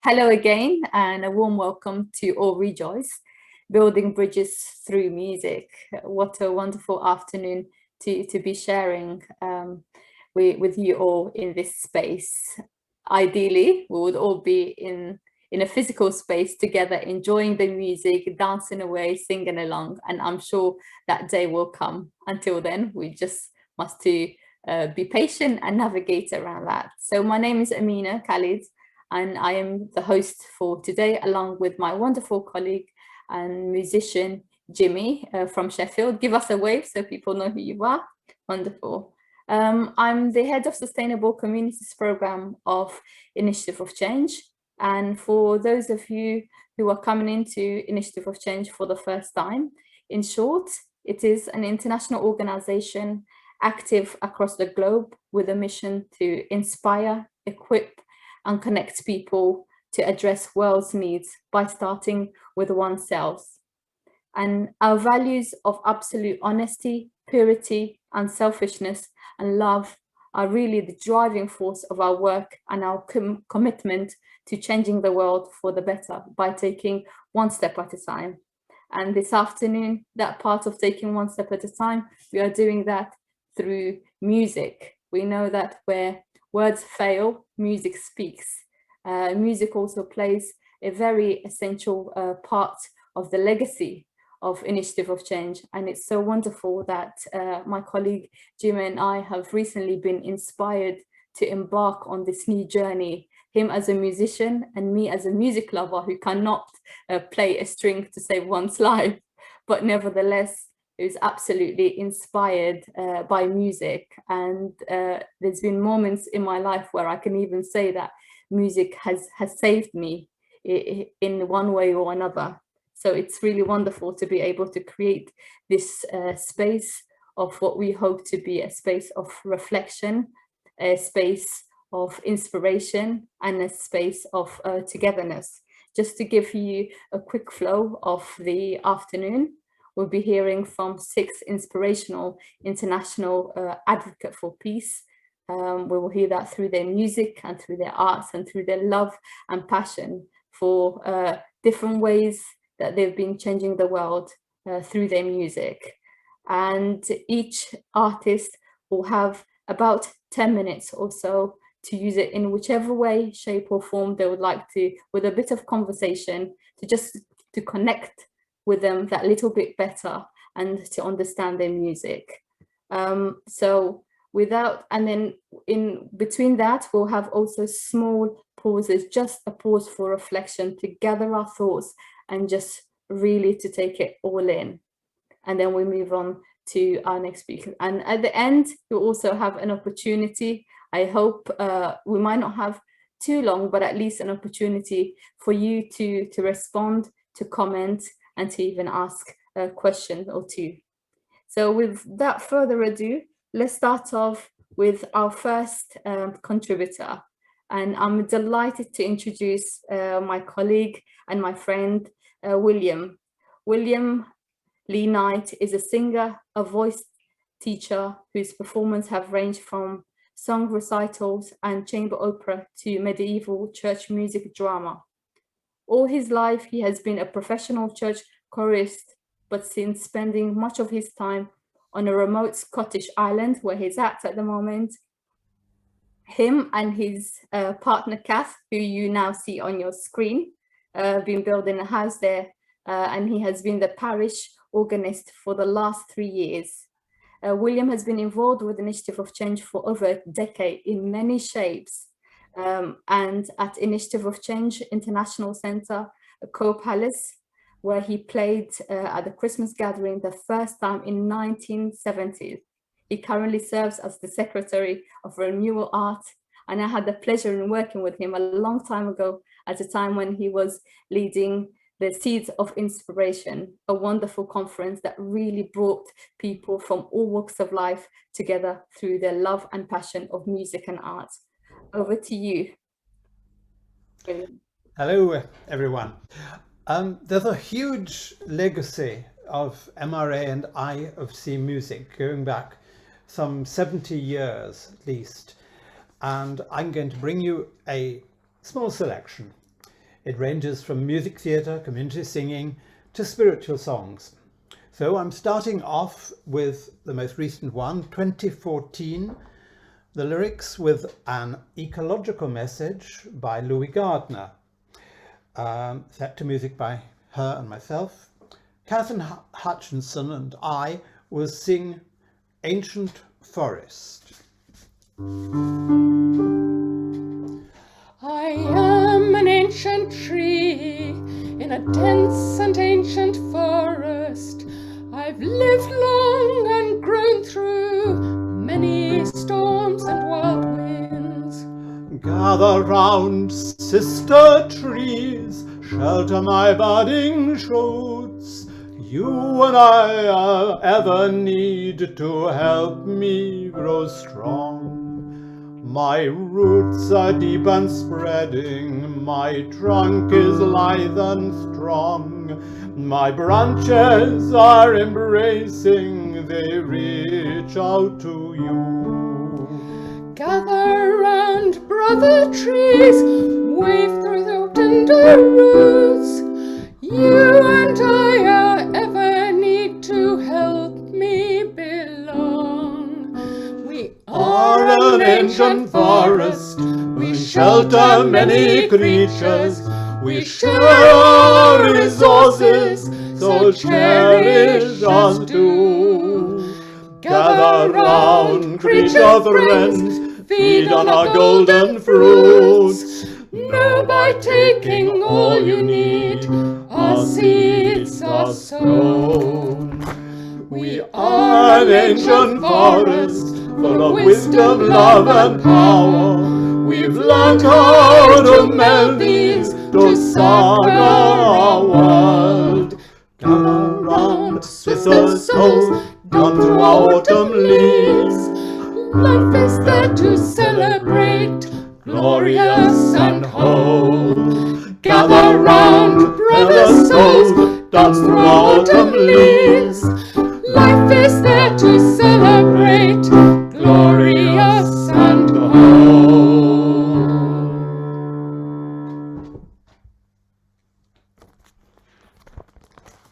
Hello again, and a warm welcome to all Rejoice, building bridges through music. What a wonderful afternoon to be sharing with you all in this space. Ideally, we would all be in a physical space together, enjoying the music, dancing away, singing along, and I'm sure that day will come. Until then, we just must to be patient and navigate around that. So my name is Amina Khalid, and I am the host for today, along with my wonderful colleague and musician, Jimmy from Sheffield. Give us a wave so people know who you are. Wonderful. I'm the head of Sustainable Communities Program of Initiative of Change. And for those of you who are coming into Initiative of Change for the first time, in short, it is an international organization active across the globe with a mission to inspire, equip, and connect people to address world's needs by starting with oneself. And our values of absolute honesty, purity, unselfishness, and love are really the driving force of our work and our commitment to changing the world for the better by taking one step at a time. And this afternoon, that part of taking one step at a time, we are doing that through music. We know that where words fail, music speaks. Music also plays a very essential part of the legacy of Initiative of Change. And it's so wonderful that my colleague Jim and I have recently been inspired to embark on this new journey. Him as a musician and me as a music lover who cannot play a string to save one's life, but nevertheless is absolutely inspired by music. And there's been moments in my life where I can even say that music has saved me in one way or another. So it's really wonderful to be able to create this space of what we hope to be a space of reflection, a space of inspiration, and a space of togetherness. Just to give you a quick flow of the afternoon, we'll be hearing from 6 inspirational international advocates for peace. We will hear that through their music and through their arts and through their love and passion for different ways that they've been changing the world through their music. And each artist will have about 10 minutes or so to use it in whichever way, shape or form they would like to, with a bit of conversation, to connect with them that little bit better and to understand their music. And then in between that, we'll have also small pauses, just a pause for reflection, to gather our thoughts and just really to take it all in. And then we move on to our next speaker. And at the end, you'll also have an opportunity. I hope we might not have too long, but at least an opportunity for you to respond, to comment, and to even ask a question or two. So without further ado, let's start off with our first contributor. And I'm delighted to introduce my colleague and my friend, William. William Lee Knight is a singer, a voice teacher whose performances have ranged from song recitals and chamber opera to medieval church music drama. All his life, he has been a professional church chorist, but since spending much of his time on a remote Scottish island where he's at the moment, him and his partner Kath, who you now see on your screen, been building a house there, and he has been the parish organist for the last 3 years. William has been involved with Initiative of Change for over a decade in many shapes, and at Initiative of Change International Centre, Co-Palace, where he played at the Christmas gathering the first time in 1970. He currently serves as the Secretary of Renewal Art, and I had the pleasure in working with him a long time ago at a time when he was leading the Seeds of Inspiration, a wonderful conference that really brought people from all walks of life together through their love and passion of music and art. Over to you, William. Hello, everyone. There's a huge legacy of MRA and IFC music going back some 70 years at least. And I'm going to bring you a small selection. It ranges from music theatre, community singing to spiritual songs. So I'm starting off with the most recent one, 2014, the lyrics with an ecological message by Louis Gardner, set to music by her and myself. Catherine Hutchinson and I will sing Ancient Forest. I am an ancient tree in a dense and ancient forest. I've lived long and grown through many storms and wild winds. Gather round, sister trees, shelter my budding shoots. You and I ever need to help me grow strong. My roots are deep and spreading, my trunk is lithe and strong. My branches are embracing, they reach out to you. Gather round, brother trees, wave through the tender roots. You and I are ever need to help me belong. We are an ancient forest, we shelter many creatures, we share our resources, so cherish us too. Gather round, creature friends, feed on our golden fruits. Know by taking all you need, our seeds are sown. We are an ancient forest, full of wisdom, love and power. We've learned how to meld these to succor our world. Gather round, sister souls, gone through our autumn leaves. Life is there to celebrate, glorious and whole. Gather round, brother souls, dance through autumn leaves. Life is there to celebrate, glorious and whole.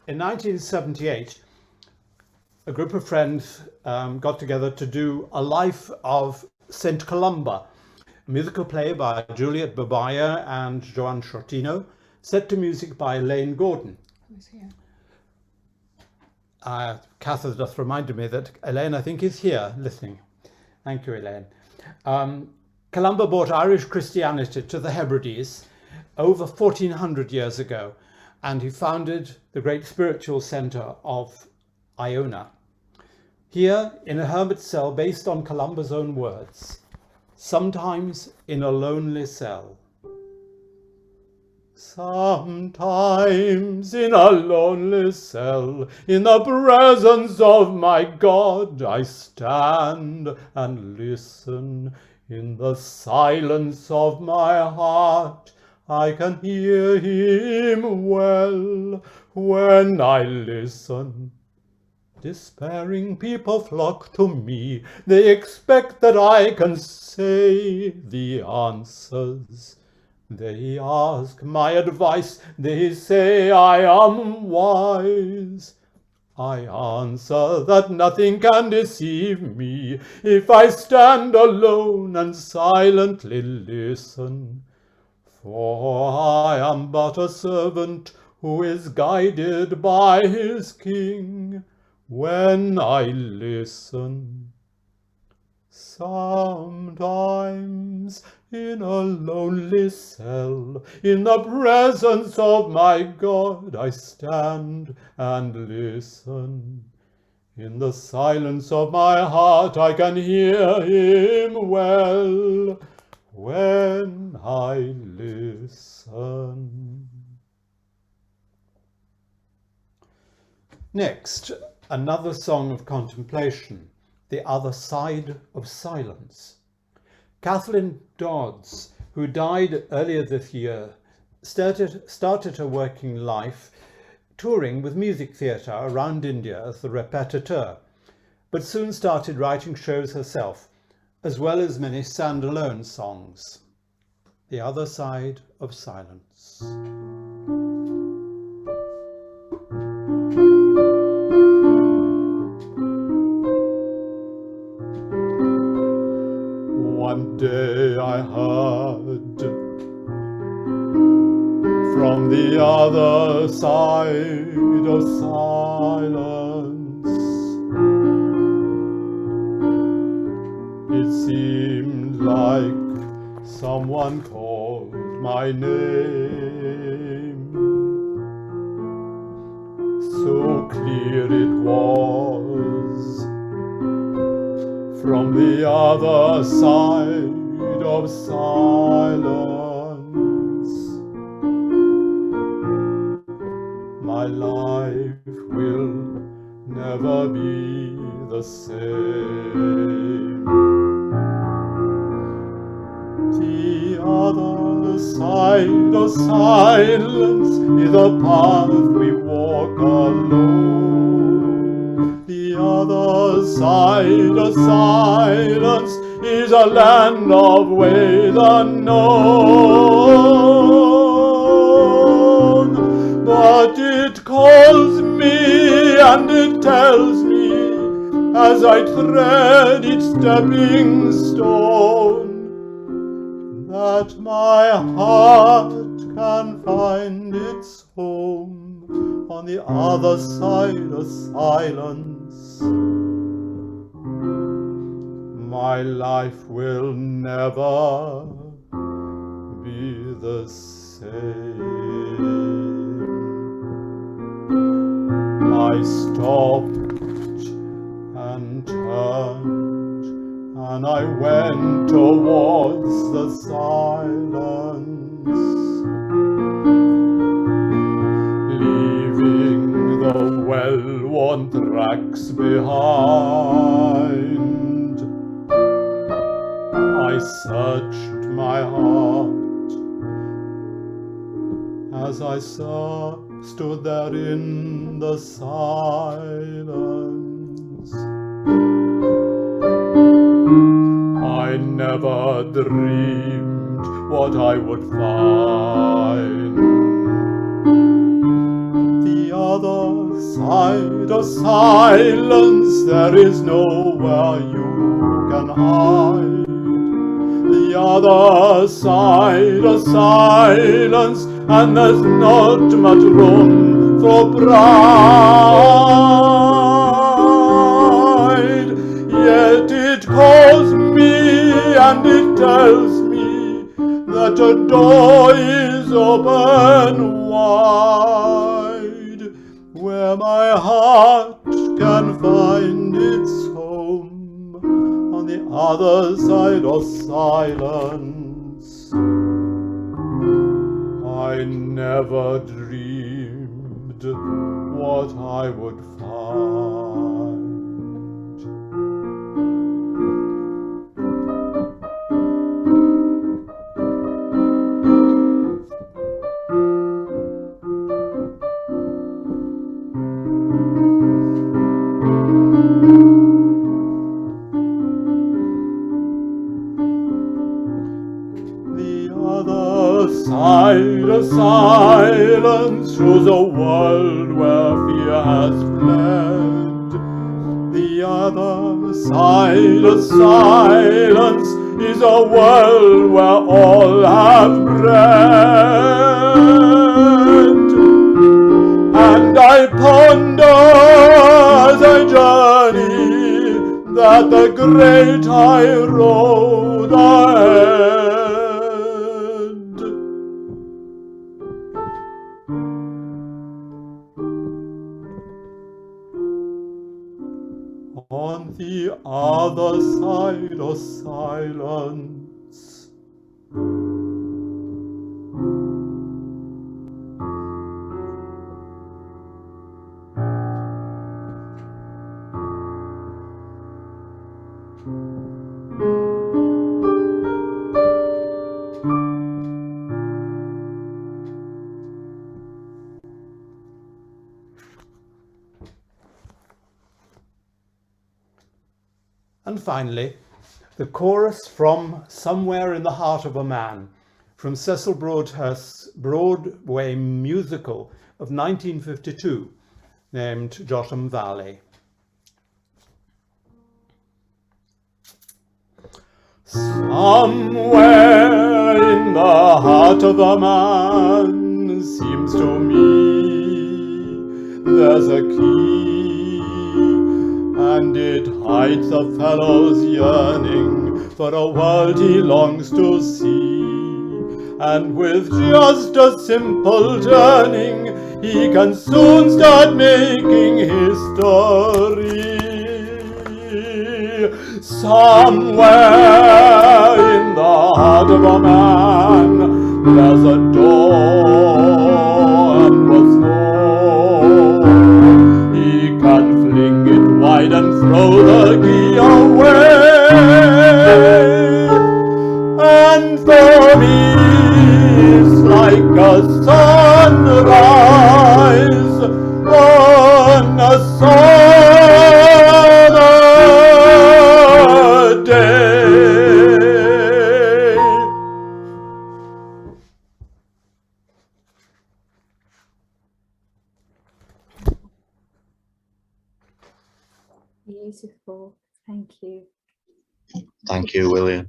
In 1978, a group of friends got together to do A Life of St. Columba, a musical play by Juliet Babaya and Joan Shortino, set to music by Elaine Gordon. Who's here? Kath has just reminded me that Elaine, I think, is here listening. Thank you, Elaine. Columba brought Irish Christianity to the Hebrides over 1400 years ago, and he founded the great spiritual centre of Iona. Here, in a hermit cell based on Columba's own words, sometimes in a lonely cell. Sometimes in a lonely cell, in the presence of my God, I stand and listen. In the silence of my heart, I can hear him well when I listen. Despairing people flock to me. They expect that I can say the answers. They ask my advice. They say I am wise. I answer that nothing can deceive me if I stand alone and silently listen. For I am but a servant who is guided by his king. When I listen, sometimes in a lonely cell, in the presence of my God, I stand and listen. In the silence of my heart, I can hear him well when I listen. Next, another song of contemplation, The Other Side of Silence. Kathleen Dodds, who died earlier this year, started her working life touring with music theatre around India as the répétiteur, but soon started writing shows herself, as well as many standalone songs. The other side of silence. One day I heard from the other side of silence. It seemed like someone called my name. So clear it was from the other side of silence. My life will never be the same. The other side of silence is a path we walk alone. The other side of silence is a land of ways unknown. But it calls me and it tells me as I tread its stepping stone that my heart can find its home on the other side of silence. My life will never be the same. I stopped and turned, and I went towards the silence, leaving the well-worn tracks behind. I searched my heart as I stood there in the silence. I never dreamed what I would find. The other side of silence, there is nowhere you can hide. The other side of silence, and there's not much room for pride. Yet it calls me and it tells me that a door is open wide, where my heart can find its home on the other side of silence. I never dreamed what I would find. Side of silence shows a world where fear has fled. The other side of silence is a world where all have bread. And I ponder as I journey that the great high road ahead on the other side of silence. And finally, the chorus from Somewhere in the Heart of a Man, from Cecil Broadhurst's Broadway musical of 1952 named Jotham Valley. Somewhere in the heart of a man, seems to me, there's a key, and it hides a fellow's yearning for a world he longs to see. And with just a simple turning, he can soon start making history. Somewhere in the heart of a man, there's a door, and what's more, he can fling it wide and throw the key away. And for me, it's like a sunrise on a summer day. Beautiful. Thank you. Thank you, William.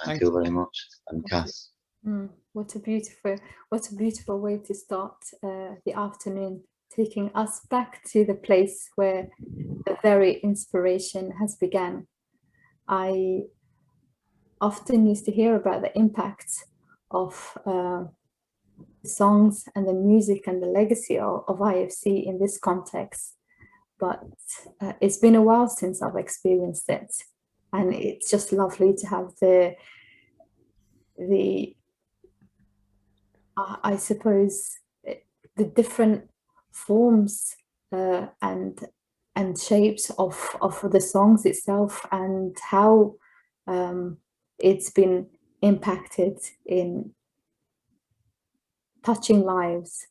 Thank you very much, and Cass. What a beautiful way to start the afternoon, taking us back to the place where the very inspiration has begun. I often used to hear about the impact of songs and the music and the legacy of IFC in this context, but it's been a while since I've experienced it, and it's just lovely to have the I suppose the different forms and shapes of the songs itself, and how it's been impacted in touching lives.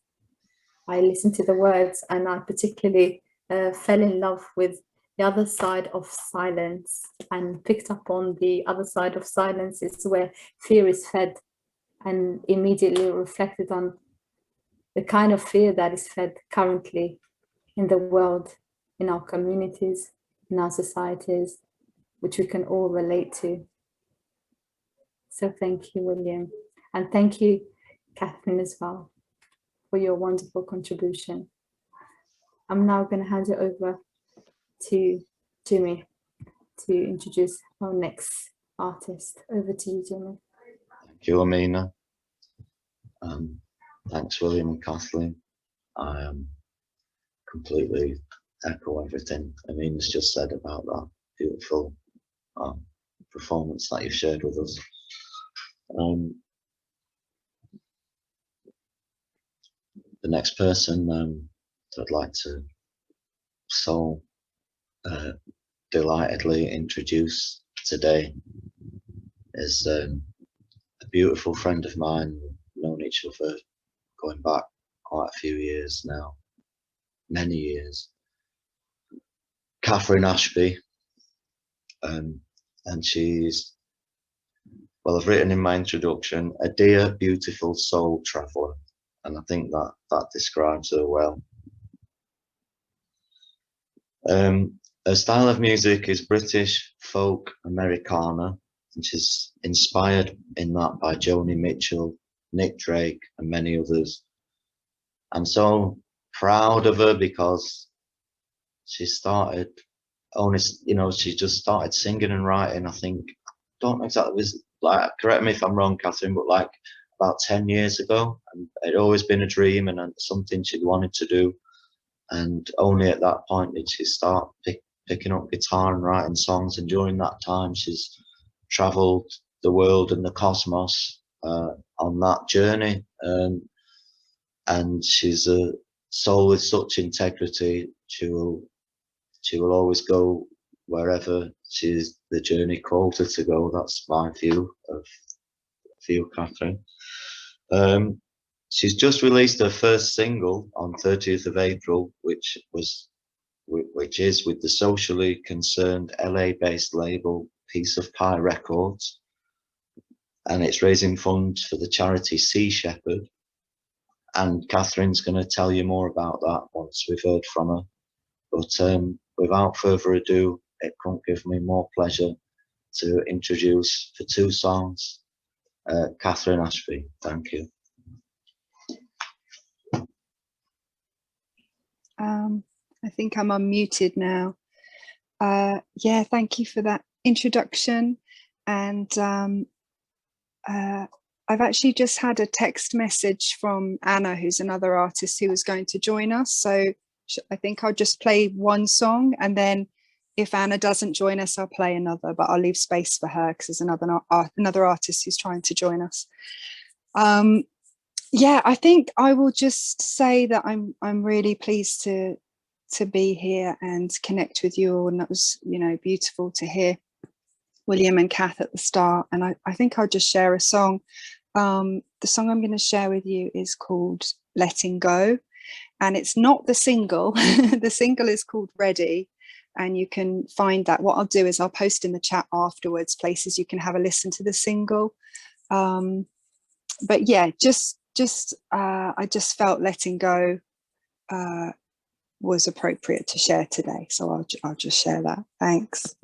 I listened to the words, and I particularly fell in love with the other side of silence, and picked up on the other side of silence is where fear is fed, and immediately reflected on the kind of fear that is fed currently in the world, in our communities, in our societies, which we can all relate to. So thank you, William. And thank you, Catherine, as well, for your wonderful contribution. I'm now going to hand it over to Jimmy to introduce our next artist. Over to you, Jimmy. Thank you, Amina. Thanks, William and Kathleen. I completely echo everything Amina's just said about that beautiful performance that you've shared with us. The next person I'd like to so delightedly introduce today is a beautiful friend of mine. We've known each other going back quite a few years now, many years. Catherine Ashby, and she's, well, I've written in my introduction, a dear, beautiful soul traveller, and I think that describes her well. Her style of music is British folk Americana, and she's inspired in that by Joni Mitchell, Nick Drake, and many others. I'm so proud of her because she started she just started singing and writing. I think, don't know exactly, it was like, correct me if I'm wrong, Catherine, but like about 10 years ago, and it'd always been a dream and something she'd wanted to do. And only at that point did she start picking up guitar and writing songs. And during that time, she's traveled the world and the cosmos on that journey. And she's a soul with such integrity. She will always go wherever the journey called her to go. That's my view of Catherine. She's just released her first single on 30th of April, which is with the socially concerned LA-based label Piece of Pie Records. and it's raising funds for the charity Sea Shepherd. And Catherine's going to tell you more about that once we've heard from her. But without further ado, it couldn't give me more pleasure to introduce for 2 songs, Catherine Ashby. Thank you. I think I'm unmuted now. Yeah, thank you for that introduction. And I've actually just had a text message from Anna, who's another artist who was going to join us. So I think I'll just play one song, and then if Anna doesn't join us, I'll play another, but I'll leave space for her because there's another artist who's trying to join us. Yeah, I think I will just say that I'm really pleased to be here and connect with you all, and that was, you know, beautiful to hear William and Kath at the start. And I think I'll just share a song. The song I'm going to share with you is called Letting Go, and it's not the single. The single is called Ready, and you can find that. What I'll do is I'll post in the chat afterwards places you can have a listen to the single. But yeah, I just felt letting go was appropriate to share today, so I'll just share that. Thanks.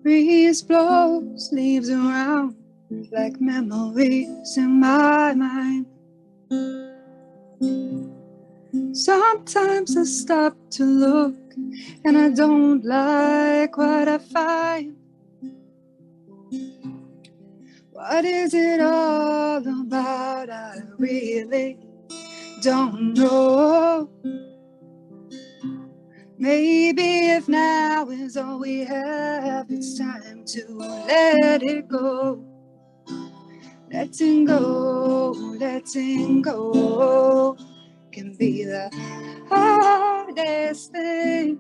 Breeze blows leaves around like memories in my mind. Sometimes I stop to look and I don't like what I find. What is it all about? I really don't know. Maybe if now is all we have, it's time to let it go. Letting go can be the hardest thing.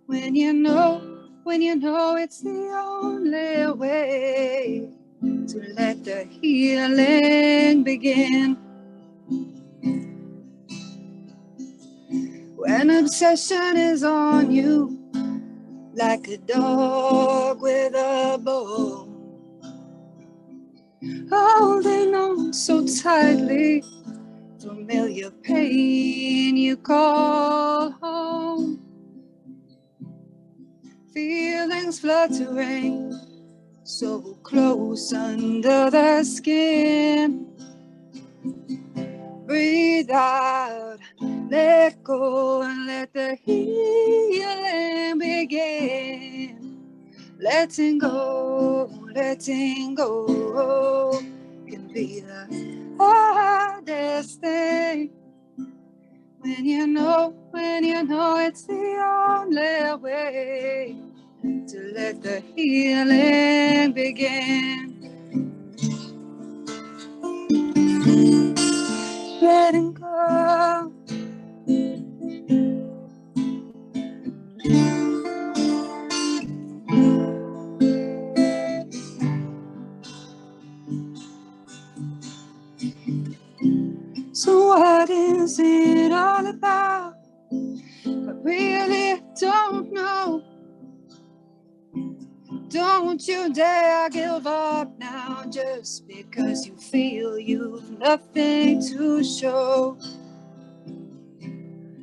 When you know it's the only way to let the healing begin. When obsession is on you, like a dog with a bone, holding on so tightly, familiar pain you call home. Feelings fluttering, so close under the skin. Breathe out, let go, and let the healing begin. Letting go can be the hardest thing. When you know it's the only way to let the healing begin. Letting go. So what is it all about? I really don't know. Don't you dare give up now just because you feel you've nothing to show.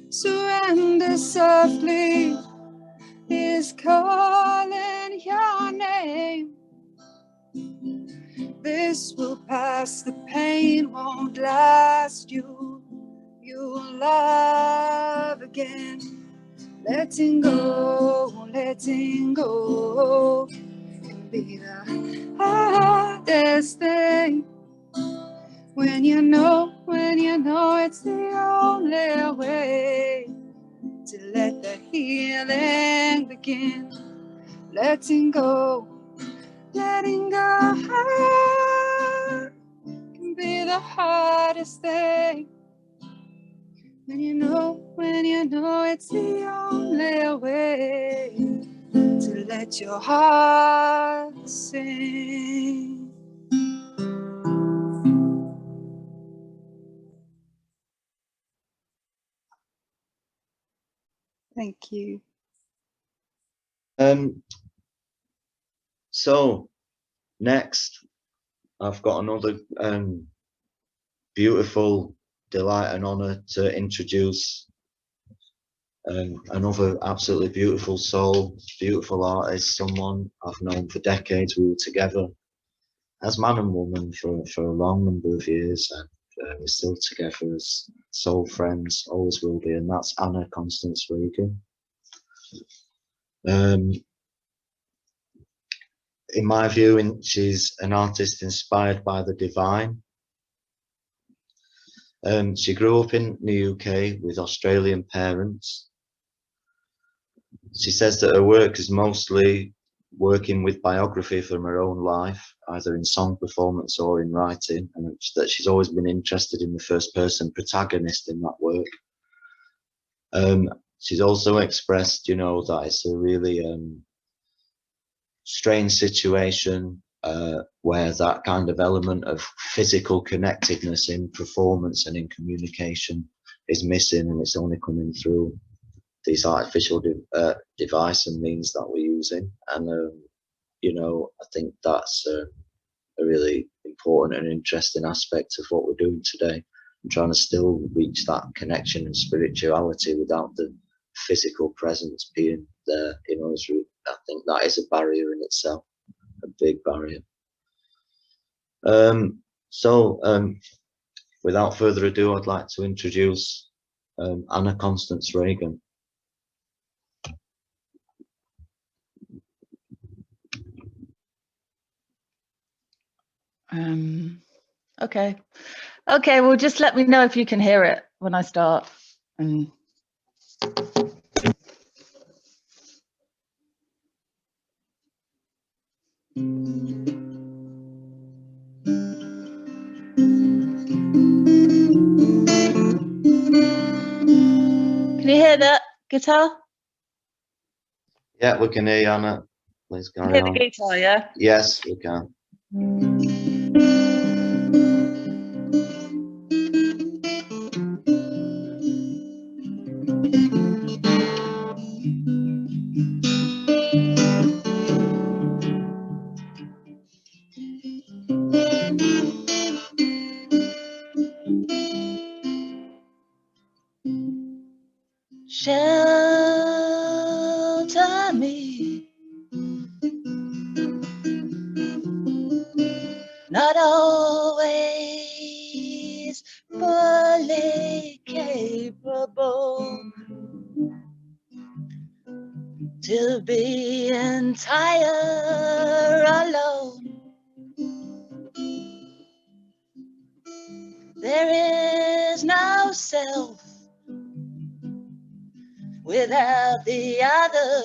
Surrender softly is calling your name. This will pass, the pain won't last. You'll love again. Letting go can be the hardest thing. When you know it's the only way to let the healing begin. Letting go can be the hardest thing. When you know it's the only way to let your heart sing. Thank you. So next, I've got another beautiful delight and honor to introduce another absolutely beautiful soul, beautiful artist, someone I've known for decades. We were together as man and woman for a long number of years, and we're still together as soul friends, always will be, and that's Anna Constance Reagan. In my view, she's an artist inspired by the divine. She grew up in the UK with Australian parents. She says that her work is mostly working with biography from her own life, either in song performance or in writing, and that she's always been interested in the first person protagonist in that work. She's also expressed, you know, that it's a really strange situation where that kind of element of physical connectedness in performance and in communication is missing, and it's only coming through these artificial device and means that we're using. And you know, I think that's a really important and interesting aspect of what we're doing today. I'm trying to still reach that connection and spirituality without the physical presence being there. You know, I think that is a barrier in itself, a big barrier. Without further ado, I'd like to introduce Anna Constance Reagan. Okay, well, just let me know if you can hear it when I start. Can you hear that guitar? Yeah, we can hear you, Anna. Please carry Hear on. the guitar, yeah? Yes, we can. Shelter me, not always fully capable, to be entire alone. There is no self without the other,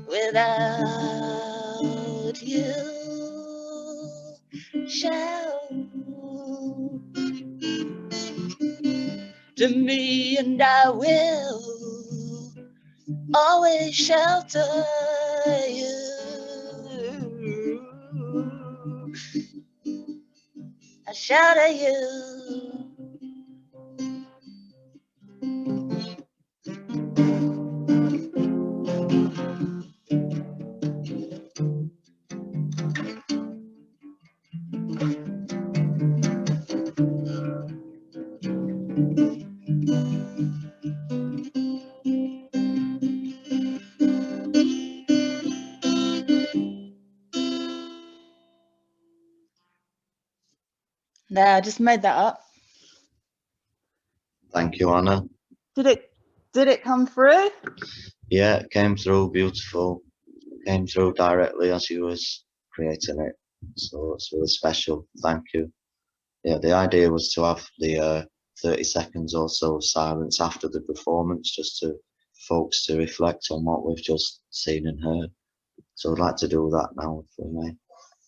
without you. Shout to me and I will always shelter you. I shelter you. There, I just made that up. Thank you, Anna. Did it come through? Yeah, it came through beautiful. It came through directly as you was creating it. So it's really special. Thank you. Yeah, the idea was to have the 30 seconds or so of silence after the performance, just to folks to reflect on what we've just seen and heard. So I'd like to do that now, if we may.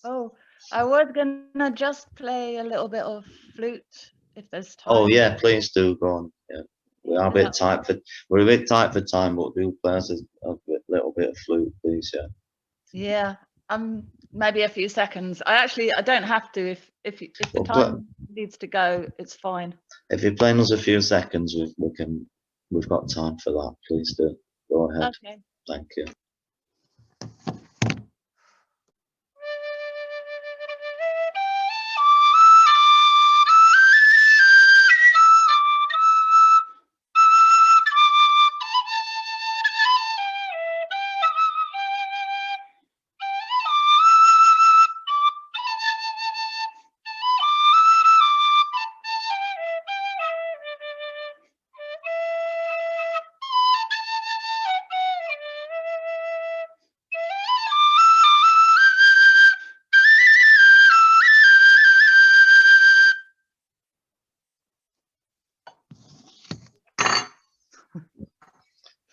Oh, I was gonna just play a little bit of flute if there's time. Oh yeah, please do go on. Yeah, we are a bit tight for time, but do play us a little bit of flute, please. Yeah. Yeah, maybe a few seconds. I don't have to. If the time needs to go, it's fine. If you're playing us a few seconds, we can we've got time for that. Please do. Go ahead. Okay. Thank you.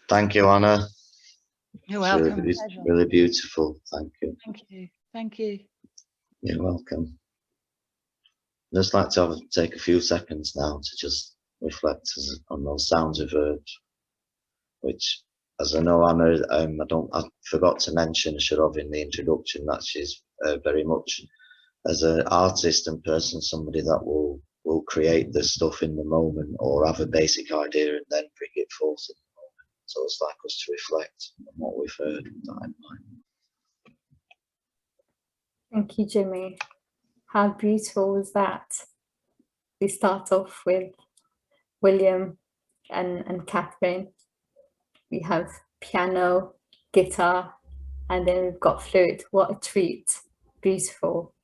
Thank you, Anna. You're It's welcome. really, Pleasure. really beautiful. Thank you. Thank you. Thank you. You're welcome. I'd just like to take a few seconds now to just reflect on those sounds we've heard, which, as I know, Anna, I forgot to mention, I should have in the introduction, that she's very much, as an artist and person, somebody that will create the stuff in the moment, or have a basic idea and then bring it forth in the moment. So it's like us to reflect on what we've heard with that in mind. Thank you, Jimmy. How beautiful was that? We start off with William and Catherine. We have piano, guitar, and then we've got flute. What a treat. Beautiful.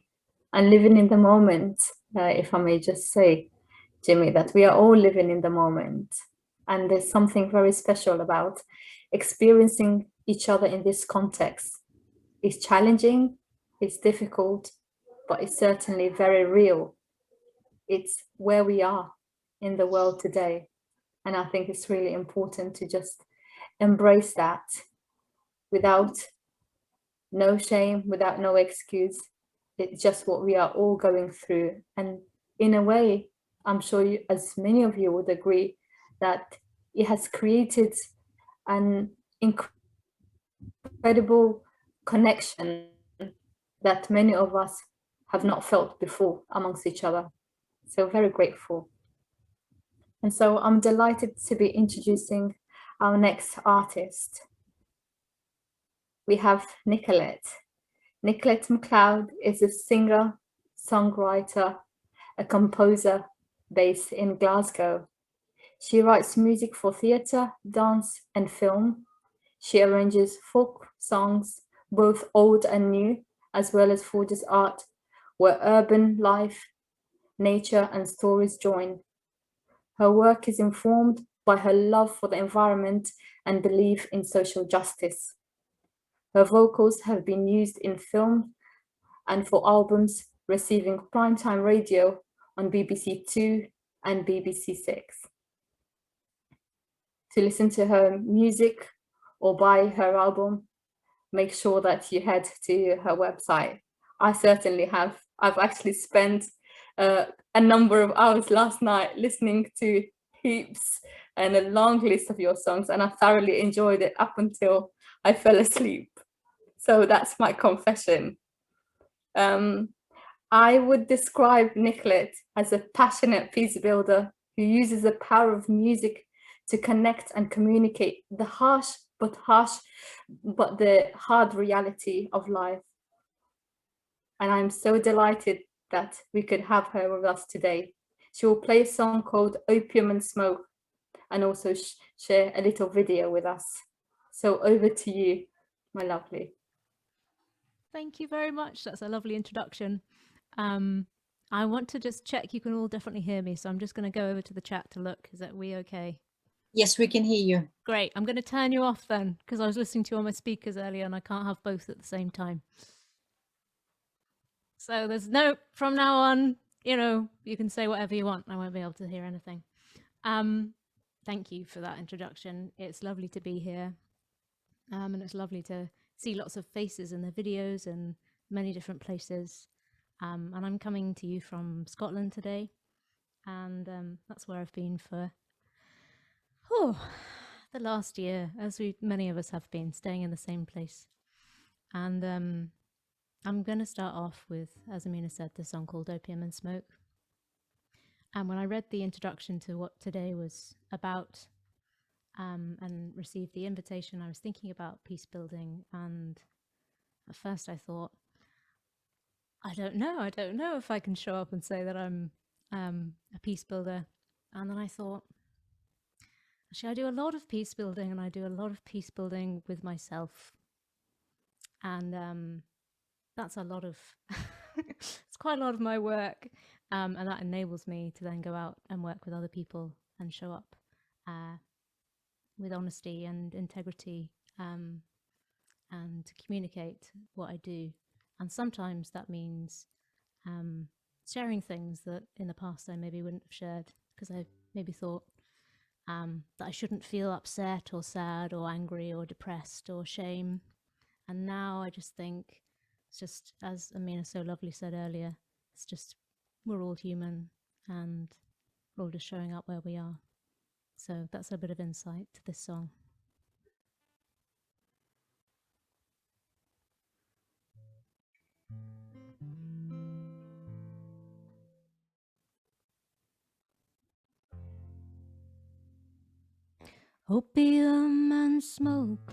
And living in the moment, if I may just say, Jimmy, that we are all living in the moment. And there's something very special about experiencing each other in this context. It's challenging, it's difficult, but it's certainly very real. It's where we are in the world today. And I think it's really important to just embrace that without no shame, without no excuse. It's just what we are all going through. And in a way, I'm sure you, as many of you would agree, that it has created an incredible connection that many of us have not felt before amongst each other. So very grateful. And so I'm delighted to be introducing our next artist. We have Nicolette. Nicolette McLeod is a singer, songwriter, a composer based in Glasgow. She writes music for theatre, dance, and film. She arranges folk songs, both old and new, as well as forges art where urban life, nature, and stories join. Her work is informed by her love for the environment and belief in social justice. Her vocals have been used in film and for albums receiving primetime radio on BBC Two and BBC Six. To listen to her music or buy her album, make sure that you head to her website. I certainly have. I've actually spent a number of hours last night listening to heaps and a long list of your songs, and I thoroughly enjoyed it up until I fell asleep. So that's my confession. I would describe Nicolette as a passionate peace builder who uses the power of music to connect and communicate the harsh but the hard reality of life. And I'm so delighted that we could have her with us today. She will play a song called Opium and Smoke and also share a little video with us. So over to you, my lovely. Thank you very much. That's a lovely introduction. I want to just check you can all definitely hear me, so I'm just going to go over to the chat to look. Is that we okay? Yes, we can hear you. Great. I'm going to turn you off then, because I was listening to you on my speakers earlier and I can't have both at the same time. So there's no, from now on, you know, you can say whatever you want. I won't be able to hear anything. Thank you for that introduction. It's lovely to be here. And it's lovely to see lots of faces in the videos and many different places. And I'm coming to you from Scotland today. And that's where I've been for the last year, as many of us have been, staying in the same place. And I'm going to start off with, as Amina said, the song called Opium and Smoke. And when I read the introduction to what today was about, and received the invitation, I was thinking about peace building, and at first I thought, I don't know if I can show up and say that I'm a peace builder. And then I thought, actually, I do a lot of peace building, and I do a lot of peace building with myself. And that's a lot of, it's quite a lot of my work. And that enables me to then go out and work with other people and show up with honesty and integrity, and to communicate what I do. And sometimes that means sharing things that in the past I maybe wouldn't have shared, because I maybe thought that I shouldn't feel upset or sad or angry or depressed or shame. And now I just think, it's just, as Amina so lovely said earlier, it's just, we're all human, and we're all just showing up where we are. So that's a bit of insight to this song. Opium and smoke,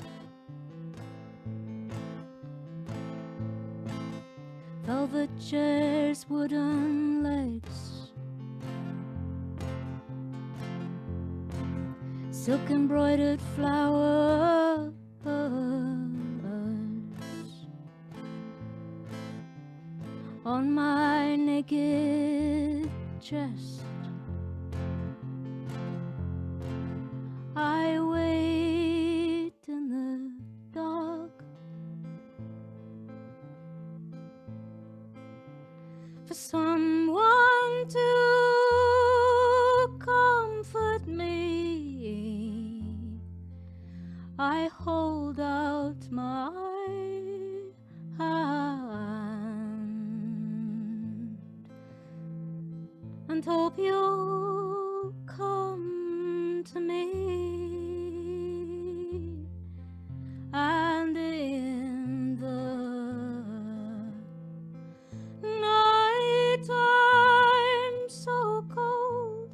velvet chairs, wooden legs, silk embroidered flowers on my naked chest. I wait in the dark for someone to comfort me. I hold out my hand and hope you'll come to me. And in the night I'm so cold,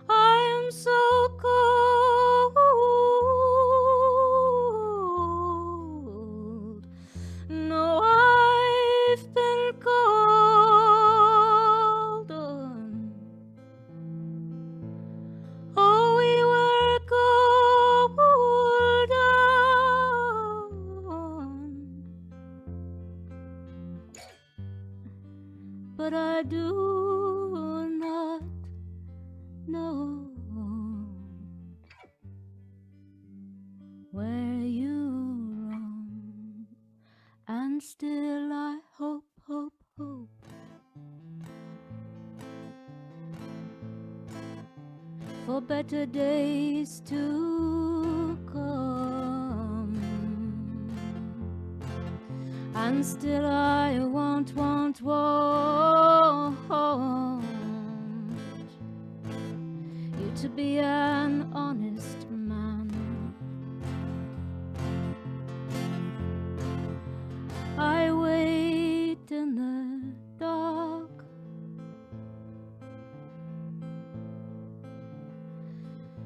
I am so cold. No, I've been called on. Oh, we were called on, but I do not know where you roam, and still I hope, hope, hope for better days to come. And still I want you to be an honest man. I wait in the dark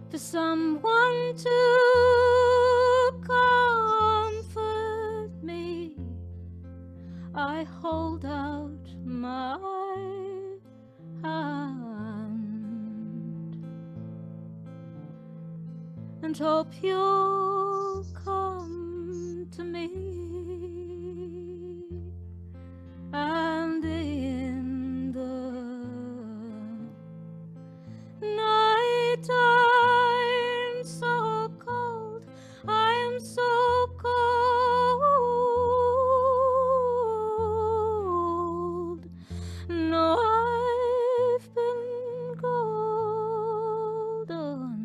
for someone to comfort me. I hold out my hand and hope you'll come to me. And in the night I'm so cold, I am so cold. No, I've been called on.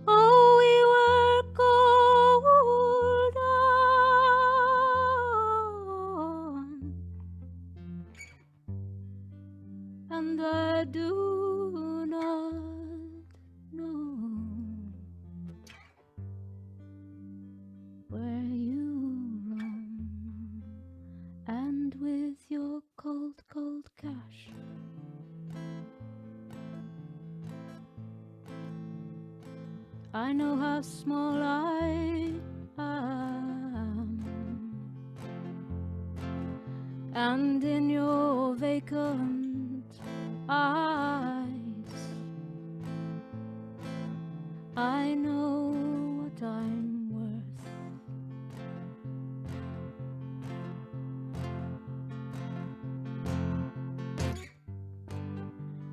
Oh, we were called on, and I do not know where you roam, and with your cold, cold cash I know how small I am, and in your vacant eyes I know what I'm worth.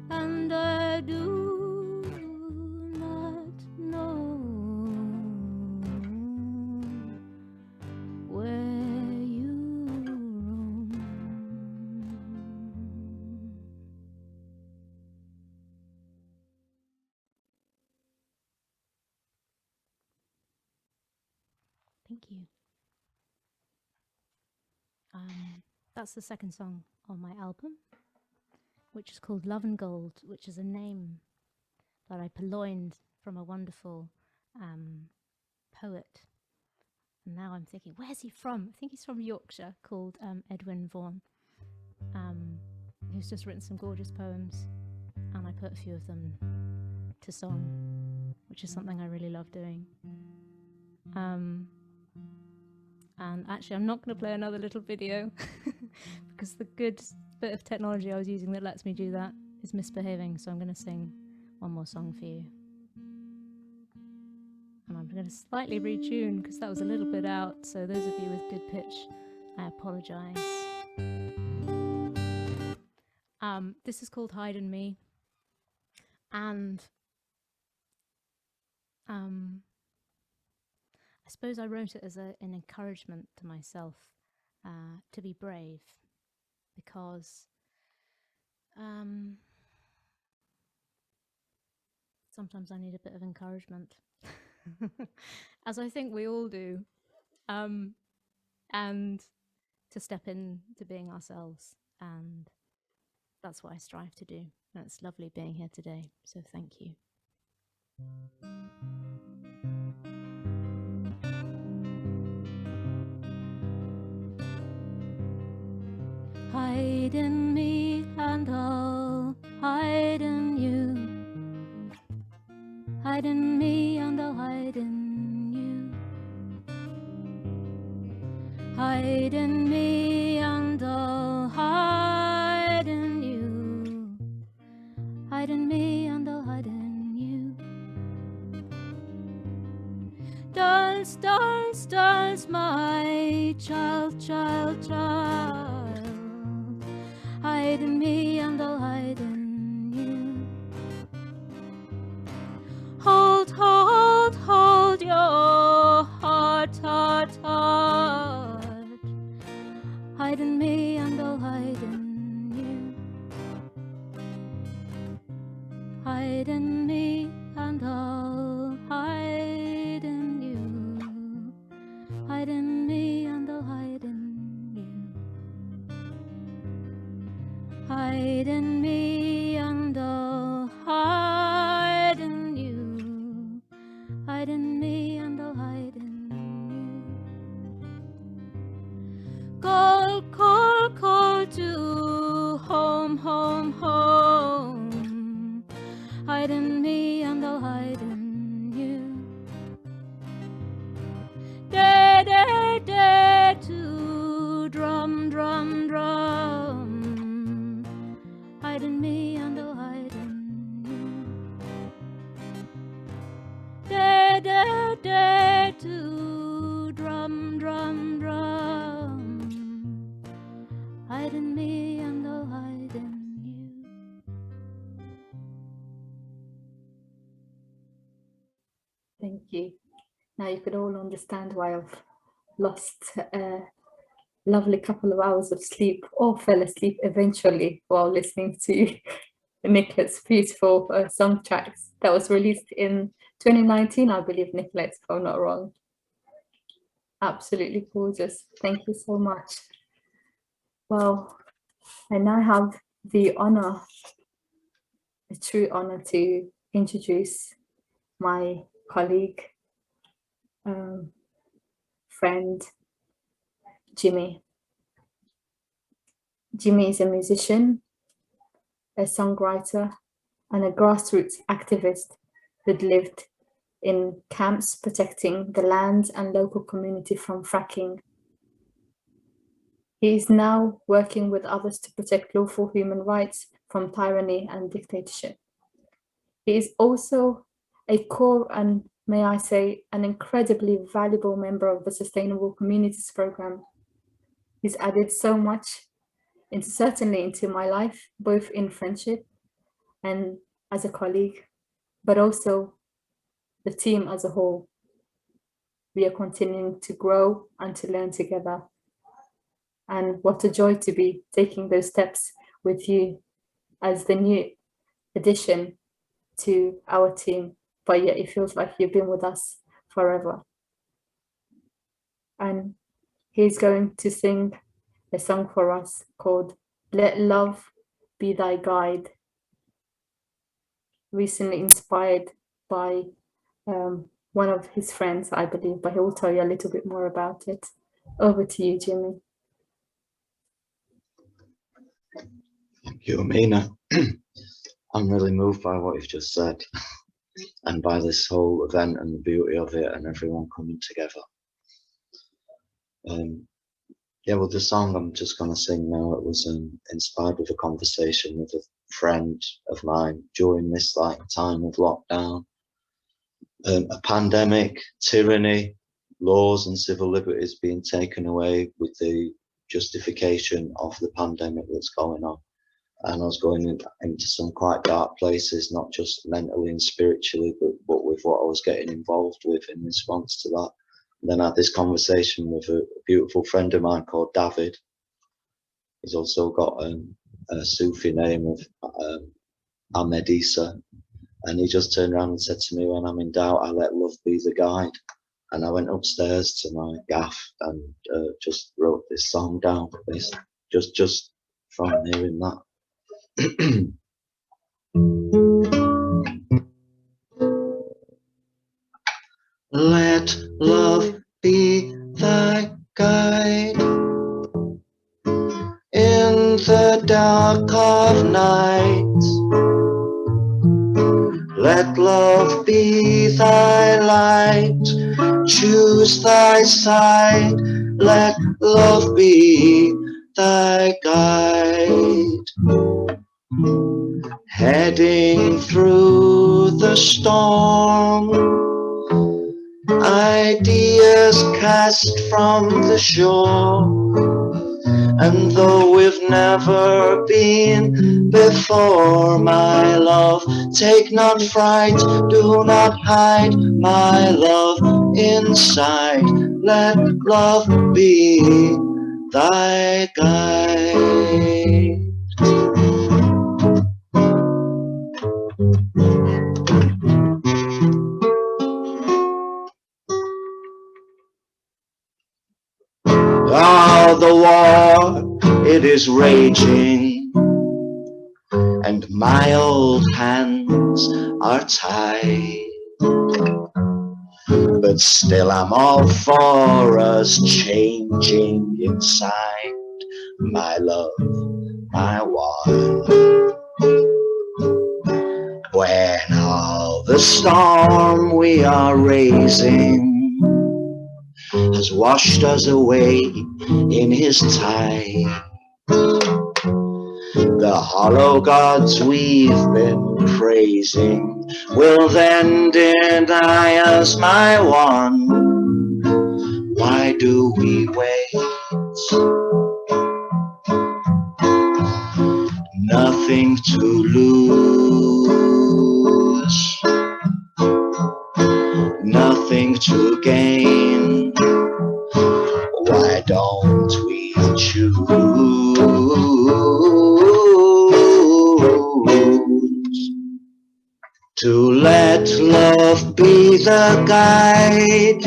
And I do not know where you roam. Thank you. That's the second song on my album, which is called Love and Gold, which is a name that I purloined from a wonderful poet. And now I'm thinking, where's he from? I think he's from Yorkshire, called Edwin Vaughan, who's just written some gorgeous poems, and I put a few of them to song, which is something I really love doing. And actually, I'm not going to play another little video because the good bit of technology I was using that lets me do that is misbehaving. So I'm going to sing one more song for you. And I'm going to slightly retune because that was a little bit out. So those of you with good pitch, I apologize. This is called Hide in Me. And I suppose I wrote it as an encouragement to myself to be brave, because sometimes I need a bit of encouragement, as I think we all do, and to step into being ourselves, and that's what I strive to do. And it's lovely being here today, so thank you. Hide in me and I'll hide in you. Hide in me and I'll hide in you. Hide in me and I'll hide in you. Hide in me and I'll hide in you. Dance, dance, dance, my child, child, child. Hide in me and I'll hide in you. Hold, hold, hold your heart, heart, heart. Hide in me and I'll hide in you. Hide in me and I'll hide in you. Hide in me and I'll hide in you. Hide in me and I'll hide in you. Hide in me and I'll hide in you. Call, call, call to home, home, home. Hide in me and I'll hide in you. Dare, dare, dare to drum, drum, drum. Hide in me and I'll hide in you. Dare, dare, dare to drum, drum, drum. Hide in me and I'll hide in you. Thank you. Now you could all understand why I've lost a lovely couple of hours of sleep, or fell asleep eventually while listening to Nicolette's beautiful song tracks that was released in 2019, I believe, Nicolette, if I'm not wrong. Absolutely gorgeous. Thank you so much. Well, I now have the honor, the true honor, to introduce my colleague, friend, Jimmy. Jimmy is a musician, a songwriter, and a grassroots activist that lived in camps protecting the land and local community from fracking. He is now working with others to protect lawful human rights from tyranny and dictatorship. He is also a core and, may I say, an incredibly valuable member of the Sustainable Communities Programme. He's added so much, certainly into my life, both in friendship and as a colleague, but also the team as a whole. We are continuing to grow and to learn together. And what a joy to be taking those steps with you as the new addition to our team, but yet it feels like you've been with us forever. And he's going to sing a song for us called Let Love Be Thy Guide, recently inspired by one of his friends, I believe, but he will tell you a little bit more about it. Over to you, Jimmy. Thank you, Amina. I'm really moved by what you've just said and by this whole event and the beauty of it and everyone coming together. Yeah, well, the song I'm just going to sing now, it was inspired with a conversation with a friend of mine during this time of lockdown. A pandemic, tyranny, laws and civil liberties being taken away with the justification of the pandemic that's going on. And I was going into some quite dark places, not just mentally and spiritually, but with what I was getting involved with in response to that. And then I had this conversation with a beautiful friend of mine called David. He's also got a Sufi name of Ahmed Isa. And he just turned around and said to me, when I'm in doubt, I let love be the guide. And I went upstairs to my gaff and just wrote this song down, just from hearing that. Let love be thy guide in the dark of night. Let love be thy light. Choose thy side. Let love be thy guide. Heading through the storm, ideas cast from the shore. And though we've never been before, my love, take not fright, do not hide my love inside. Let love be thy guide. Ah, the war, it is raging, and my old hands are tied. But still I'm all for us changing inside, my love, my one. When all the storm we are raising has washed us away in his tide, the hollow gods we've been praising will then deny us, my one. Why do we wait? Nothing to lose, nothing to gain. Why don't we choose to let love be the guide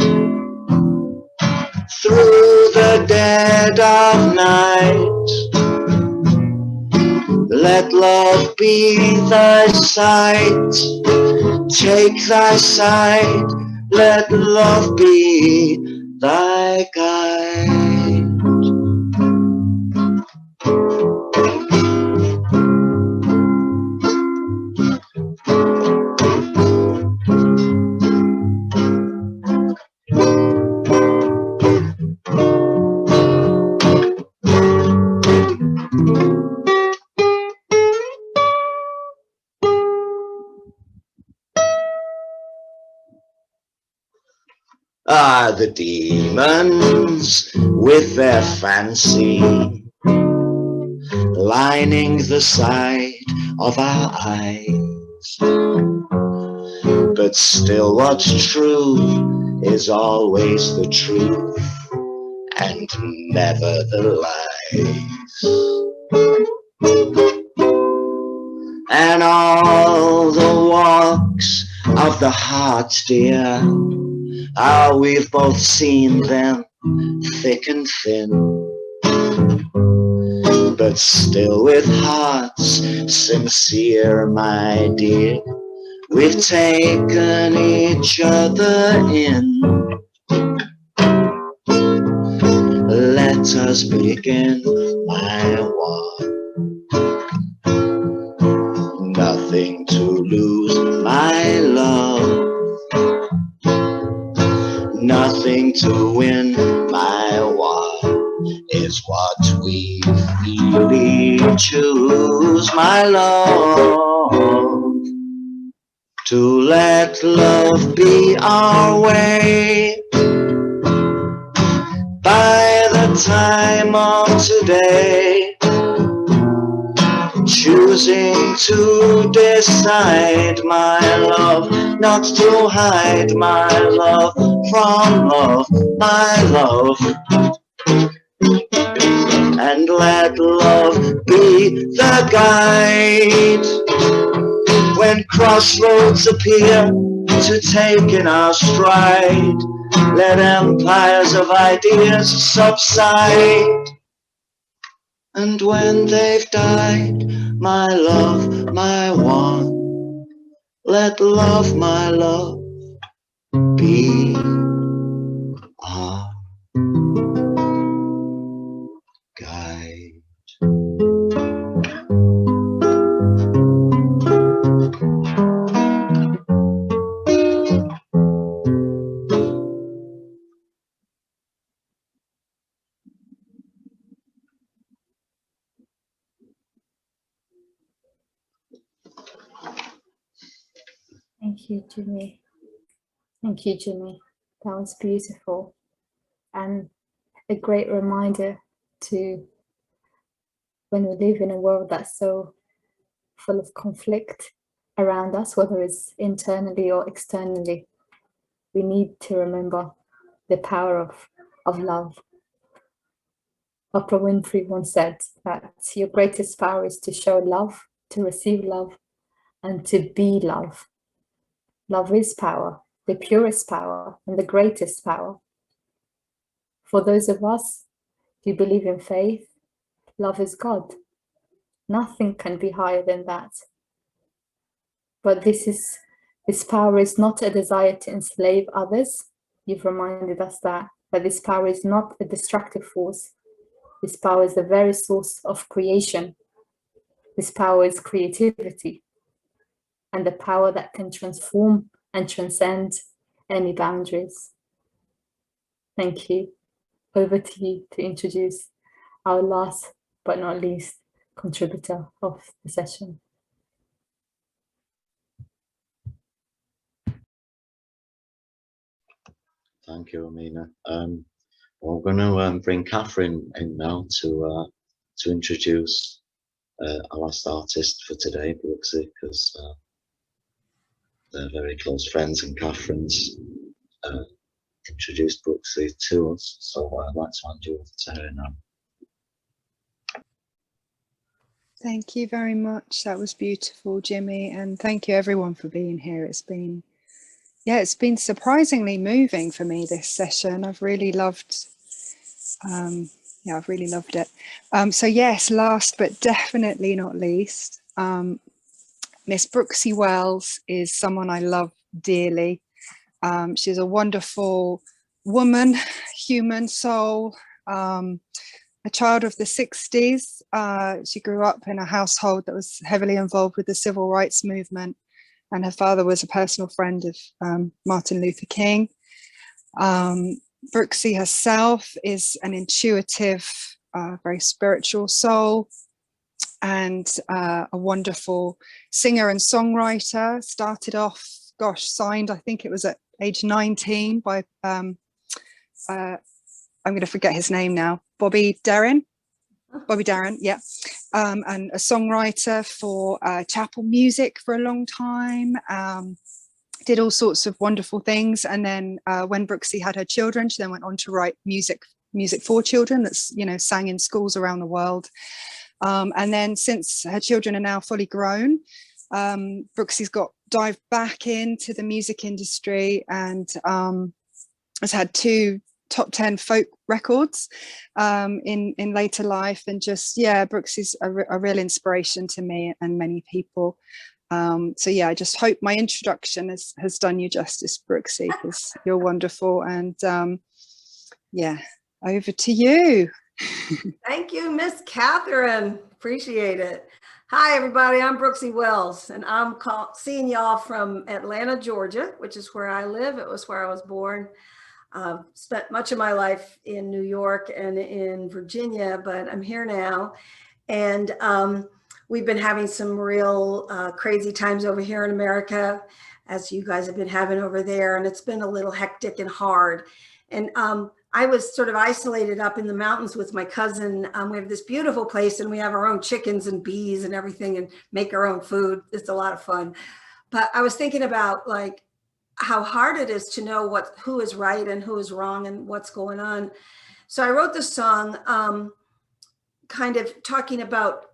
through the dead of night? Let love be thy sight, take thy side, let love be thy guide. are the demons with their fancy lining the side of our eyes. But still what's true is always the truth and never the lies. And all the walks of the heart, dear, we've both seen them thick and thin, but still with hearts sincere, my dear, we've taken each other in. Let us begin, my one. Nothing to lose, my love. Nothing to win, my one, is what we really choose, my love. To let love be our way. By the time of today, choosing to decide, my love, not to hide, my love, from love, my love. And let love be the guide when crossroads appear to take in our stride. Let empires of ideas subside, and when they've died, my love, my one, let love, my love, be our guide. Thank you, Jimmy. Thank you, Jimmy. That was beautiful and a great reminder to when we live in a world that's so full of conflict around us, whether it's internally or externally, we need to remember the power of love. Oprah Winfrey once said that your greatest power is to show love, to receive love, and to be love. Love is power, the purest power and the greatest power. For those of us who believe in faith, love is God. Nothing can be higher than that. But this power is not a desire to enslave others. You've reminded us that this power is not a destructive force. This power is the very source of creation. This power is creativity and the power that can transform and transcend any boundaries. Thank you. Over to you to introduce our last but not least contributor of the session. Thank you, Amina. We're going to bring Catherine in now to introduce our last artist for today, Brooksy, because they're very close friends, and Catherine's introduced Brooksy to us. So I'd like to hand you over to her now. Thank you very much. That was beautiful, Jimmy, and thank you everyone for being here. It's been surprisingly moving for me, this session. I've really loved it. So yes, last but definitely not least, Miss Brooksy Wells is someone I love dearly. She's a wonderful woman, human soul, a child of the 60s. She grew up in a household that was heavily involved with the civil rights movement, and her father was a personal friend of Martin Luther King. Brooksy herself is an intuitive, very spiritual soul, and a wonderful singer and songwriter. Started off, signed, I think it was at age 19 by, I'm going to forget his name now, Bobby Darin, yeah. And a songwriter for chapel music for a long time. Did all sorts of wonderful things. And then when Brooksy had her children, she then went on to write music for children that's, you know, sang in schools around the world. And then since her children are now fully grown, Brooksy's dived back into the music industry and has had 2 top 10 folk records in later life. And just, yeah, Brooksy's a real inspiration to me and many people. So yeah, I just hope my introduction has done you justice, Brooksy, because you're wonderful. And yeah, over to you. Thank you, Miss Catherine. Appreciate it. Hi, everybody. I'm Brooksy Wells, and I'm seeing y'all from Atlanta, Georgia, which is where I live. It was where I was born. Spent much of my life in New York and in Virginia, but I'm here now. And we've been having some real crazy times over here in America, as you guys have been having over there. And it's been a little hectic and hard. And I was sort of isolated up in the mountains with my cousin. We have this beautiful place and we have our own chickens and bees and everything and make our own food. It's a lot of fun. But I was thinking about like how hard it is to know who is right and who is wrong and what's going on. So I wrote this song kind of talking about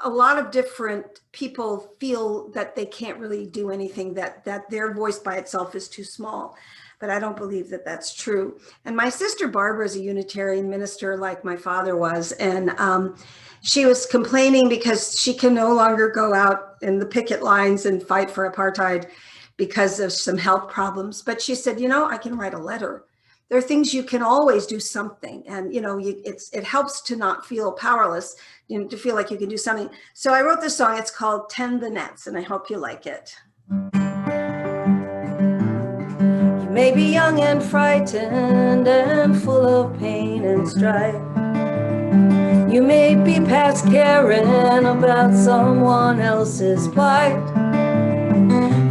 a lot of different people feel that they can't really do anything, that their voice by itself is too small. But I don't believe that that's true. And my sister Barbara is a Unitarian minister like my father was. And she was complaining because she can no longer go out in the picket lines and fight for apartheid because of some health problems. But she said, you know, I can write a letter. There are things you can always do something. And, you know, it helps to not feel powerless, you know, to feel like you can do something. So I wrote this song. It's called Tend the Nets, and I hope you like it. You may be young and frightened and full of pain and strife. You may be past caring about someone else's plight.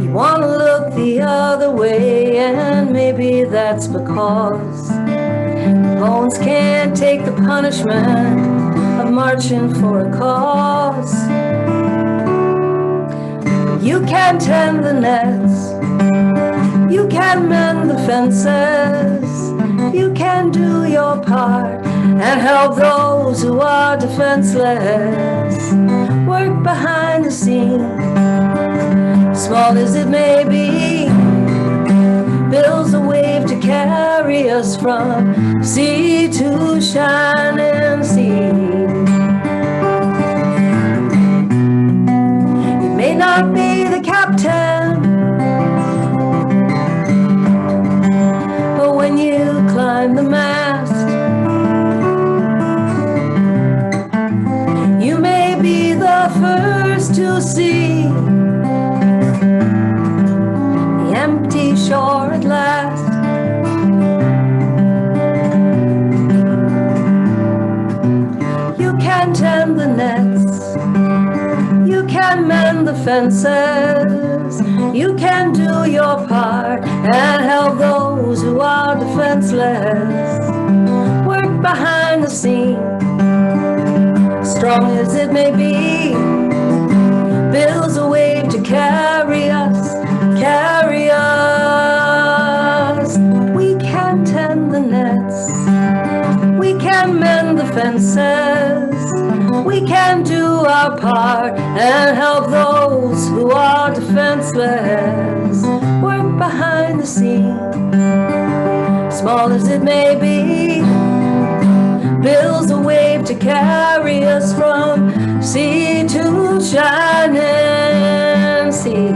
You want to look the other way, and maybe that's because bones can't take the punishment of marching for a cause. You can tend the nets, you can mend the fences, you can do your part and help those who are defenseless. Work behind the scenes, small as it may be, builds a wave to carry us from sea to shining sea. You may not be the captain, but when you climb the mast, you may be the first to see the empty shore at last. You can tend the nets, you can mend the fences, you can do your part and help those who are defenseless. Work behind the scenes, strong as it may be, builds a wave to carry us, carry us. We can tend the nets, we can mend the fences, we can do our part and help those who are defenseless. Work behind the scenes, small as it may be, builds a wave to carry us from sea to shining sea.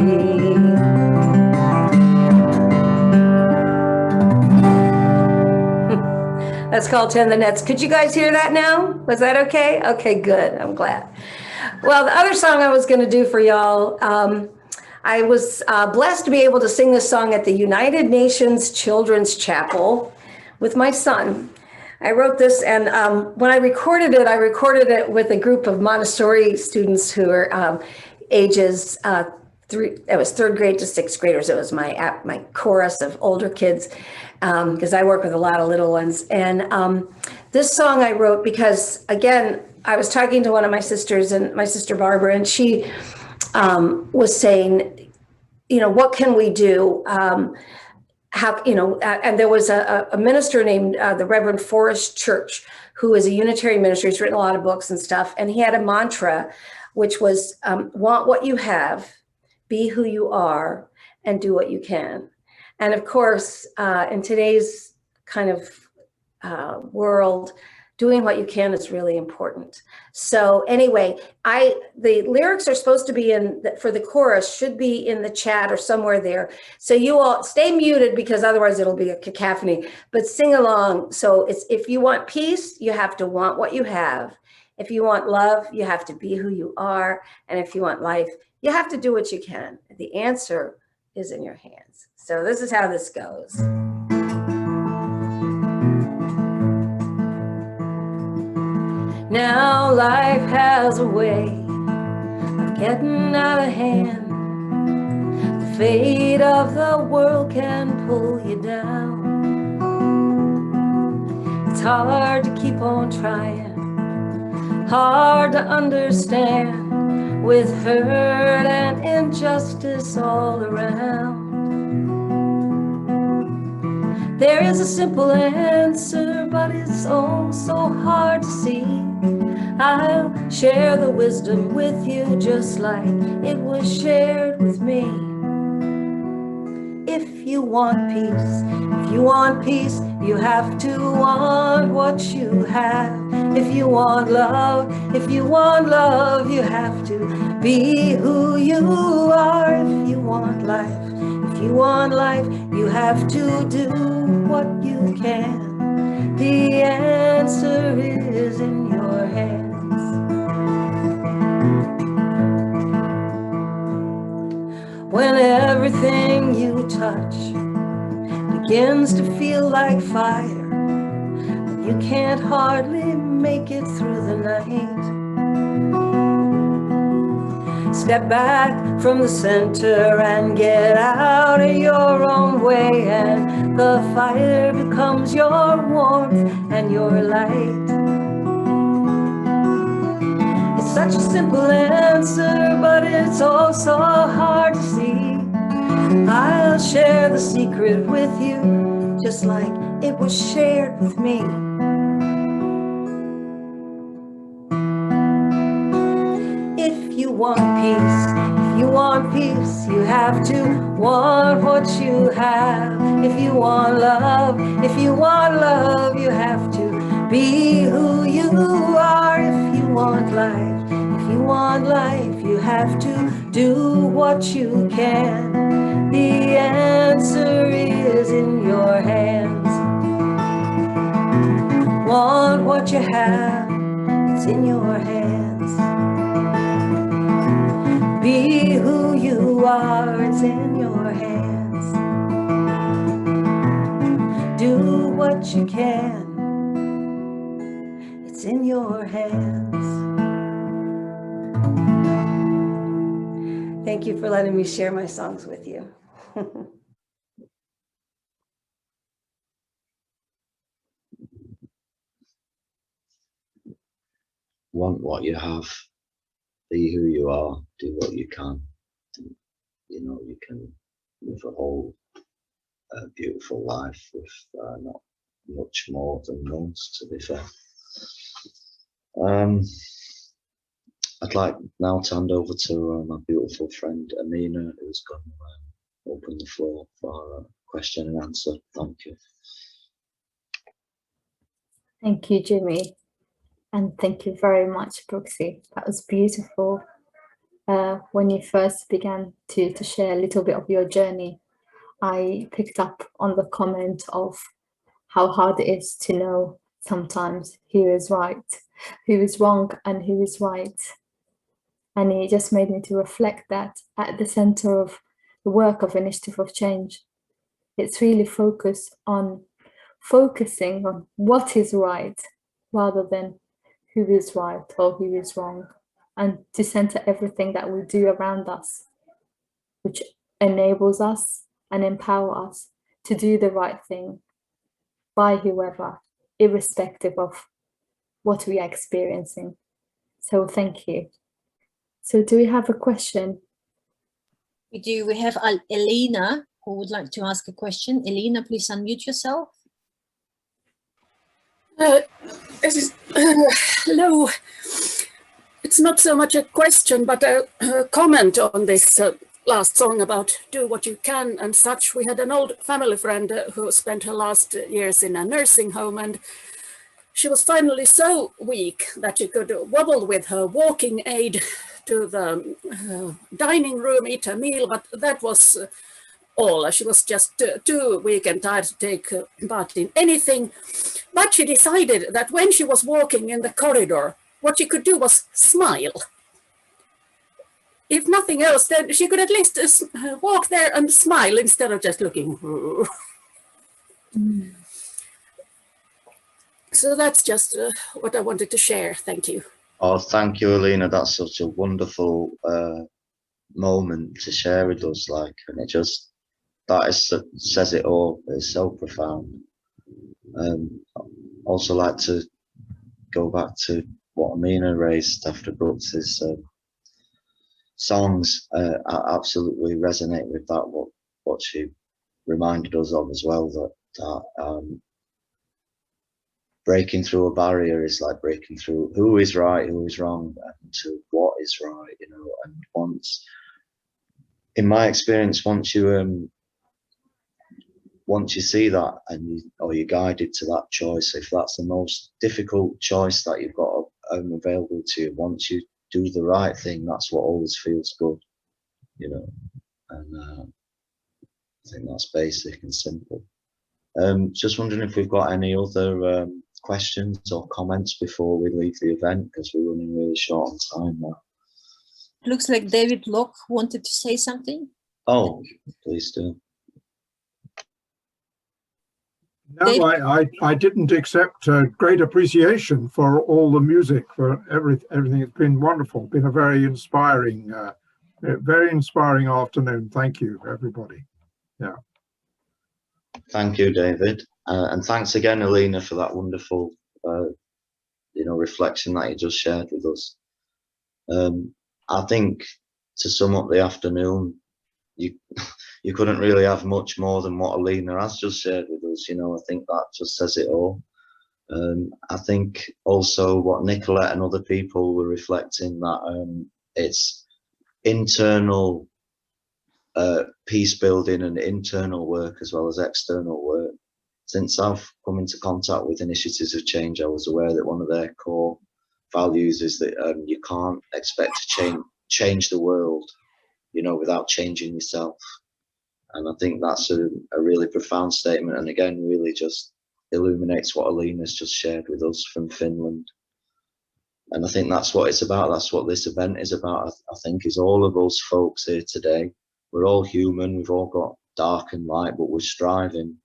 That's called Tend the Nets. Could you guys hear that now? Was that okay? Okay, good. I'm glad. Well, the other song I was going to do for y'all, I was blessed to be able to sing this song at the United Nations Children's Chapel with my son. I wrote this, and when I recorded it with a group of Montessori students who are ages third grade to sixth graders. It was my chorus of older kids, because I work with a lot of little ones. And this song I wrote because, again, I was talking to one of my sisters, and my sister Barbara, and she was saying, what can we do? How, and there was a minister named the Reverend Forrest Church, who is a Unitarian minister. He's written a lot of books and stuff. And he had a mantra, which was, want what you have, be who you are, and do what you can. And of course, in today's kind of world, doing what you can is really important. So anyway, the lyrics are supposed to be for the chorus, should be in the chat or somewhere there. So you all stay muted, because otherwise it'll be a cacophony, but sing along. So it's, if you want peace, you have to want what you have. If you want love, you have to be who you are. And if you want life, you have to do what you can. The answer is in your hands. So this is how this goes. Now life has a way of getting out of hand. The fate of the world can pull you down. It's hard to keep on trying, hard to understand, with hurt and injustice all around. There is a simple answer, but it's oh so hard to see. I'll share the wisdom with you, just like it was shared with me. If you want peace, you have to want what you have. If you want love, you have to be who you are. If you want life, you have to do what you can. The answer is in your hands. When everything you touch begins to feel like fire, you can't hardly make it through the night. Step back from the center and get out of your own way, and the fire becomes your warmth and your light. It's such a simple answer, but it's also hard to see. I'll share the secret with you, just like it was shared with me. If you want peace, you have to want what you have. If you want love, you have to be who you are. If you want life, you have to do what you can. The answer is in your hands. Want what you have, it's in your hands. Be who you are, it's in your hands. Do what you can, it's in your hands. Thank you for letting me share my songs with you. Want what you have, be who you are, do what you can. You can live a whole beautiful life with not much more than most, to be fair. I'd like now to hand over to my beautiful friend Amina, who's going to open the floor for question and answer. Thank you. Thank you, Jimmy. And thank you very much, Brooksy. That was beautiful. When you first began to share a little bit of your journey, I picked up on the comment of how hard it is to know sometimes who is right, who is wrong, and who is right. And it just made me to reflect that at the center of the work of Initiative of Change, it's really focusing on what is right rather than who is right or who is wrong, and to center everything that we do around us which enables us and empower us to do the right thing by whoever, irrespective of what we are experiencing. So thank you. So do we have a question? We do. We have Elena who would like to ask a question. Elena, please unmute yourself. Hello. It's not so much a question, but a comment on this last song about do what you can and such. We had an old family friend who spent her last years in a nursing home, and she was finally so weak that she could wobble with her walking aid to the dining room, eat her meal, but that was all. She was just too weak and tired to take part in anything. But she decided that when she was walking in the corridor, what she could do was smile. If nothing else, then she could at least walk there and smile instead of just looking. So that's just what I wanted to share. Thank you. Oh, thank you, Alina. That's such a wonderful moment to share with us. Like, and it just says it all. It's so profound. Also, like to go back to what Amina raised after Brooks's songs. I absolutely resonate with that. What she reminded us of as well. That breaking through a barrier is like breaking through who is right, who is wrong, and to what is right, you know. And once, in my experience, once you see that and you're guided to that choice, if that's the most difficult choice that you've got available to you, once you do the right thing, that's what always feels good, you know. And I think that's basic and simple. Just wondering if we've got any other questions or comments before we leave the event, because we're running really short on time now. Looks like David Locke wanted to say something. Oh, please do. No, I didn't, accept great appreciation for all the music, for everything. It's been wonderful. Been a very inspiring afternoon. Thank you, everybody. Yeah. Thank you, David, and thanks again, Alina, for that wonderful, reflection that you just shared with us. I think to sum up the afternoon, you couldn't really have much more than what Alina has just shared with us. You know, I think that just says it all. I think also what Nicolette and other people were reflecting, that it's internal peace building and internal work as well as external work. Since I've come into contact with Initiatives of Change, I was aware that one of their core values is that you can't expect to change the world, you know, without changing yourself. And I think that's a really profound statement, and again really just illuminates what Alina's just shared with us from Finland. And I think that's what it's about. That's what this event is about. I think is all of us folks here today. We're all human. We've all got dark and light, but we're striving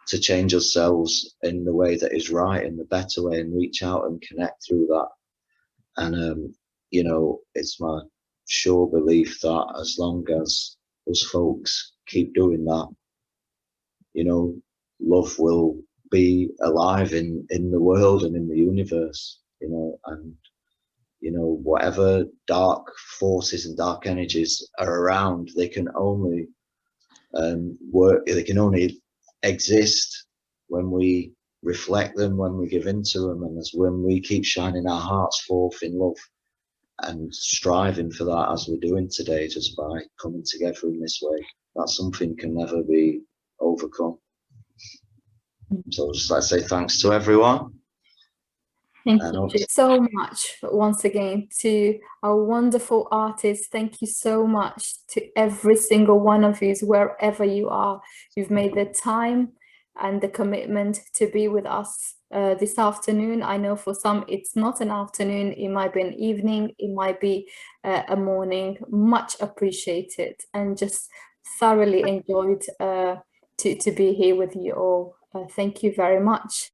to change ourselves in the way that is right, in the better way, and reach out and connect through that. And you know, it's my sure belief that as long as us folks keep doing that, you know, love will be alive in the world and in the universe, you know. And you know, whatever dark forces and dark energies are around, they can only work, they can only exist when we reflect them, when we give into them, and as when we keep shining our hearts forth in love and striving for that, as we're doing today, just by coming together in this way. That something can never be overcome. So I'd just like to say thanks to everyone. Thank you so much once again to our wonderful artists. Thank you so much to every single one of you, wherever you are. You've made the time and the commitment to be with us this afternoon. I know for some it's not an afternoon, it might be an evening, it might be a morning. Much appreciated, and just thoroughly enjoyed to be here with you all. Thank you very much.